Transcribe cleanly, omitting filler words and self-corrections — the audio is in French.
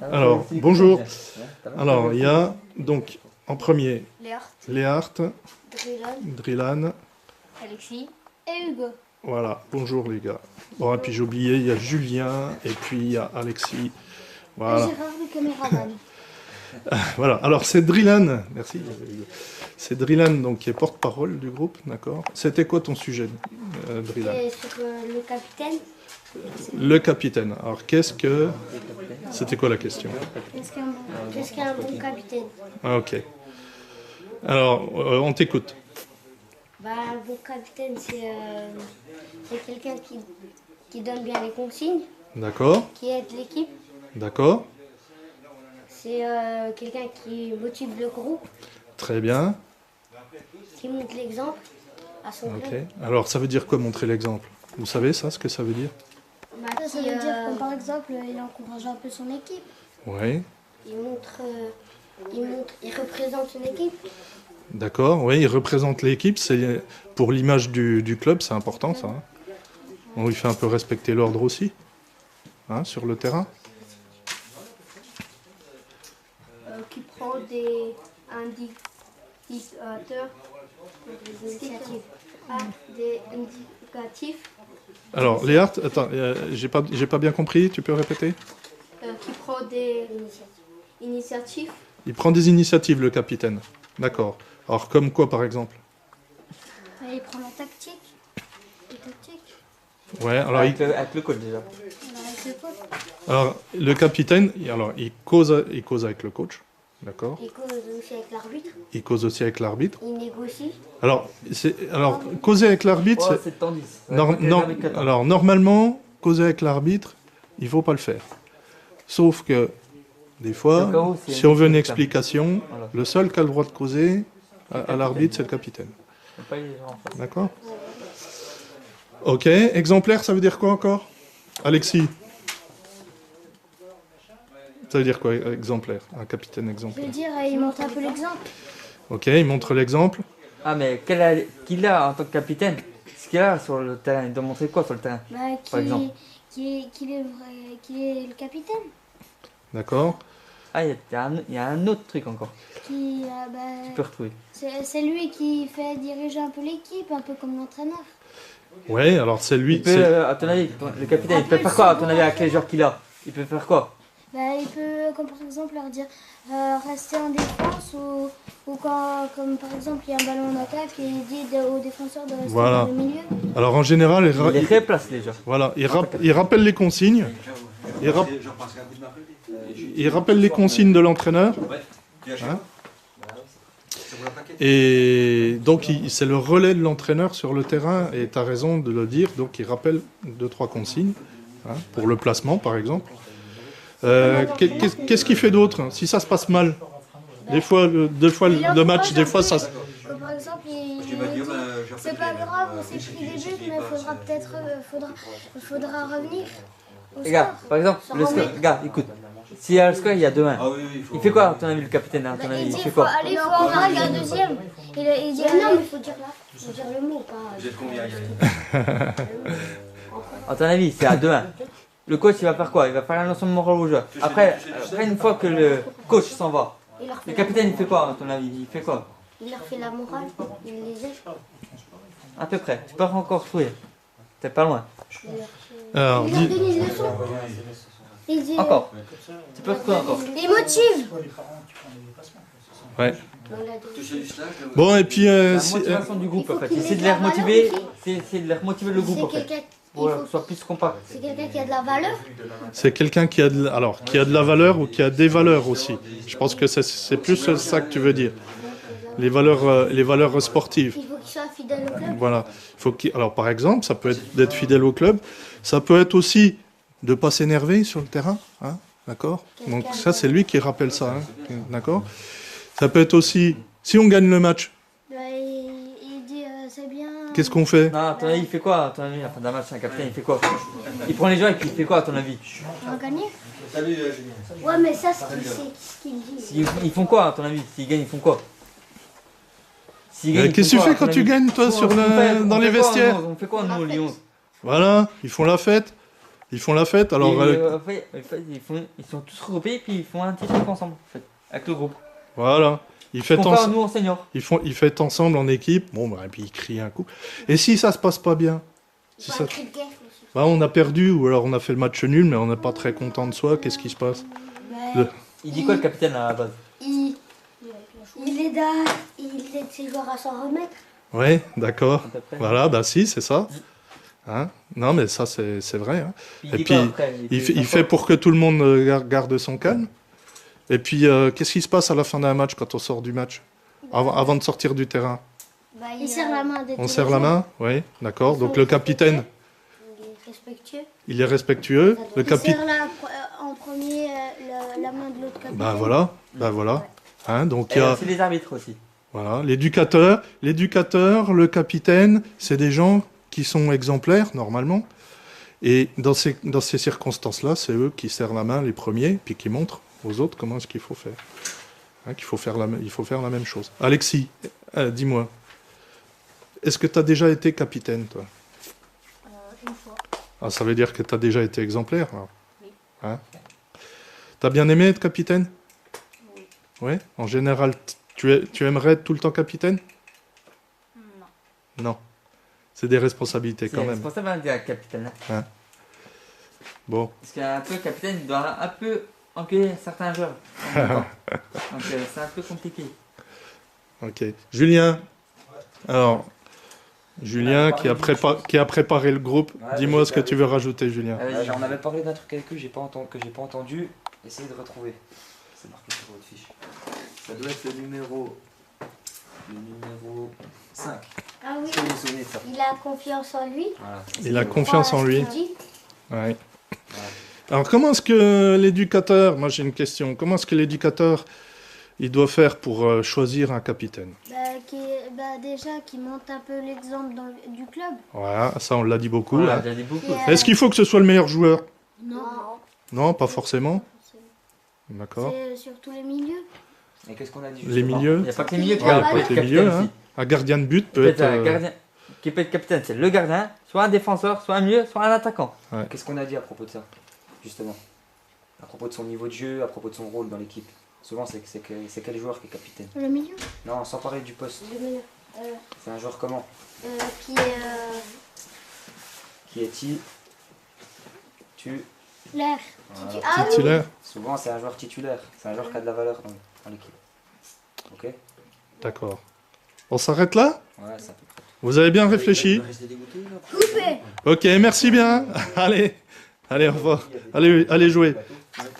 Alors, bonjour. Alors, il y a donc en premier Léart, Drillan, Alexis et Hugo. voilà, bonjour les gars. Bon, et puis j'ai oublié, il y a Julien, et puis il y a Alexis. Voilà. Gérard le caméraman. Voilà, alors c'est Drillan, merci. C'est Drillan donc, qui est porte-parole du groupe, d'accord. C'était quoi ton sujet, Drillan? C'est sur le capitaine. Le capitaine. Alors qu'est-ce que... C'était quoi la question? Qu'est-ce qu'un bon capitaine? Ah, ok. Alors, on t'écoute. Un bon capitaine, c'est quelqu'un qui donne bien les consignes, D'accord, qui aide l'équipe. d'accord, C'est quelqu'un qui motive le groupe, très bien. qui montre l'exemple à son Ok. club. Alors, ça veut dire quoi montrer l'exemple? Vous savez ça, ce que ça veut dire? Ça veut dire que, par exemple, il encourage un peu son équipe. Oui, Il représente son équipe. d'accord. Oui, il représente l'équipe. C'est pour l'image du club, c'est important ça. Hein. On lui fait un peu respecter l'ordre aussi, hein, sur le terrain. Qui prend des indicateurs, des indicatifs, Alors, Léart, attends, j'ai pas bien compris. Tu peux répéter? qui prend des initiatives. Il prend des initiatives, le capitaine. D'accord. Alors, comme quoi, par exemple? Il prend la tactique. Les tactiques. Ouais. Alors, avec le coach déjà. Avec le coach. alors, le capitaine, alors, il cause avec le coach. D'accord. Il cause aussi avec l'arbitre. Il cause aussi avec l'arbitre. Il négocie. Alors, causer avec l'arbitre, Oh, c'est... c'est tendu. Alors, normalement, causer avec l'arbitre, il ne faut pas le faire. Sauf que, des fois, si on veut une explication, Voilà. le seul qui a le droit de causer à l'arbitre, c'est le capitaine. Pas les gens en face. D'accord? Ok. Exemplaire, ça veut dire quoi encore? Alexis? Ça veut dire quoi, exemplaire? Un capitaine Je exemplaire. veux dire, il montre un peu l'exemple. Ok, il montre l'exemple. Ah, mais qu'il a en tant que capitaine? Ce qu'il a sur le terrain, il doit montrer quoi sur le terrain? Par exemple. Qu'il est le capitaine. D'accord? Ah, il y a un autre truc encore. Qui, Tu peux retrouver. c'est lui qui fait diriger un peu l'équipe, un peu comme l'entraîneur. Ouais, alors c'est lui... Il peut, à ton avis, le capitaine, il peut faire quoi à ton avis avec les joueurs qu'il a? Il peut faire quoi? Il peut, comme par exemple, leur dire rester en défense ou quand, comme par exemple, il y a un ballon en attaque et il dit aux défenseurs de rester Voilà. dans le milieu. Alors en général, Il les replace les joueurs. voilà, il rappelle les consignes. Il rappelle les consignes de l'entraîneur. Hein. Et donc c'est le relais de l'entraîneur sur le terrain, et tu as raison de le dire, donc il rappelle 2-3 consignes, hein, pour le placement par exemple. Qu'est-ce qu'il fait d'autre si ça se passe mal? Des fois, le match, des fois ça... Par exemple, il dit c'est pas grave, on s'est pris des buts, mais faudra revenir. Regarde, par exemple, le score. Regarde, écoute. S'il y a le score, il y a 2-1. Il fait quoi, à ton avis, le capitaine, à ton avis? Il fait quoi? Il faut en marquer un deuxième. Il dit non, mais il faut dire le mot, pas. Vous êtes combien? À ton avis, c'est à 2-1. Le coach, il va faire quoi? Il va faire un ensemble moral aux joueurs. Après, une fois que le coach s'en va, le capitaine, il fait quoi, à ton avis? Il fait quoi? Il leur fait la morale, il les aide. À peu près. Tu peux encore trouver. T'es pas loin. Alors, Il organise le son. Il dit, Encore. Tu peux retrouver encore. il motive. ouais. Bon, et puis... La motivation du groupe, en fait. C'est de les remotiver. C'est de les remotiver le groupe, en C'est fait. quelqu'un Pour que ce soit plus compact. c'est quelqu'un qui a de la valeur. C'est quelqu'un qui a qui a de la valeur ou qui a des valeurs aussi. Je pense que c'est plus ça que tu veux dire. Les valeurs sportives. Il faut qu'il soit fidèle au club. Voilà. Alors par exemple, ça peut être d'être fidèle au club. Ça peut être aussi de ne pas s'énerver sur le terrain. Hein, d'accord? Donc ça, c'est lui qui rappelle ça. Hein, d'accord? Ça peut être aussi, si on gagne le match, Il dit c'est bien. qu'est-ce qu'on fait? Non, à ton avis, il fait quoi, à ton avis, à la fin d'un match, un capitaine, il fait quoi? Il prend les joueurs et puis il fait quoi, à ton avis? On va gagner. Salut, Julien. Ouais, mais ça, c'est ce qu'il dit. Ils font quoi, à ton avis? S'ils gagnent, ils font quoi? S'ils gagnent, ils Qu'est-ce que font tu quoi, fais à ton quand tu avis? gagnes, toi, dans les vestiaires? On fait quoi, nous, Lyon? Voilà, ils font la fête. Ils font la fête, alors... Ils sont tous regroupés, puis ils font un petit truc ensemble, en fait, avec le groupe. Voilà. Ils fêtent, Qu'on fait nous en senior. ils fêtent ensemble en équipe. Bon, bah, et puis ils crient un coup. Et si ça se passe pas bien, si ça... bah, on a perdu, ou alors on a fait le match nul, mais on n'est pas très content de soi, qu'est-ce qui se passe? Il dit quoi le capitaine à la base? Il aide ses joueurs à s'en remettre. Ouais, d'accord. À peu près. Voilà, bah si, c'est ça. Hein, non, mais ça, c'est vrai. Hein. Il Et dit puis, quoi après? il fait pour que tout le monde garde son calme. Et puis, qu'est-ce qui se passe à la fin d'un match quand on sort du match? Avant de sortir du terrain? Il serre la main. On serre la main? Oui, d'accord. Donc le capitaine, Il est respectueux. il est respectueux. Le Il capitaine... serre en premier la main de l'autre capitaine. Bah voilà, bah voilà. Hein, donc il y a... C'est les arbitres aussi. Voilà, l'éducateur, le capitaine, c'est des gens qui sont exemplaires, normalement. Et dans ces circonstances-là, c'est eux qui serrent la main les premiers, puis qui montrent aux autres comment est-ce qu'il faut faire. Hein, il faut faire la même chose. Alexis, dis-moi, est-ce que tu as déjà été capitaine, toi? Une fois. Ah, ça veut dire que tu as déjà été exemplaire, alors. Oui. Hein? T'as bien aimé être capitaine? Oui. Oui. En général, tu aimerais être tout le temps capitaine? Non. Non. C'est des responsabilités C'est quand même. responsable d'un capitaine. Hein. Bon. Parce qu'un peu capitaine, il doit un peu enculer certains joueurs. En même temps. Donc c'est un peu compliqué. Ok. Julien. Alors, Julien qui a préparé le groupe. Ouais, Dis-moi j'ai ce que perdu. tu veux rajouter, Julien. On avait parlé d'un truc avec eux que j'ai pas entendu. Essayez de retrouver. C'est marqué sur votre fiche. Ça doit être le numéro 5. Ah oui. Est-ce que vous vous souvenez de ça? Il a confiance en lui. Voilà. Il a confiance en lui. Dit. Ouais. Alors, comment est-ce que l'éducateur, moi j'ai une question, comment est-ce que l'éducateur, il doit faire pour choisir un capitaine? Déjà, qui monte un peu l'exemple du club. Voilà, ça on l'a dit beaucoup. Voilà, Là. il y a des beaucoup. Est-ce qu'il faut que ce soit le meilleur joueur? Non. Non, pas forcément. D'accord. C'est sur tous les milieux. Et qu'est-ce qu'on a dit Les justement? milieux. Il n'y a pas que les milieux qui Ouais, peuvent pas être les capitaine milieux, hein. aussi. Un gardien de but Peut peut être... un gardien qui peut être capitaine, c'est le gardien, soit un défenseur, soit un milieu, soit un attaquant. Qu'est-ce qu'on a dit à propos de ça, justement? À propos de son niveau de jeu, à propos de son rôle dans l'équipe. Souvent, c'est quel joueur qui est capitaine? Le milieu. Non, sans parler du poste. Le milieu. C'est un joueur comment? Qui est Qui est-il? l'air. Voilà. Ah oui. titulaire. Souvent, c'est un joueur titulaire. C'est un joueur qui a de la valeur dans l'équipe. Ok? D'accord. On s'arrête là? Ouais, ça peut près. Vous avez bien réfléchi? Coupé. Ok, merci bien. Allez, au revoir. Allez jouer. Bateau.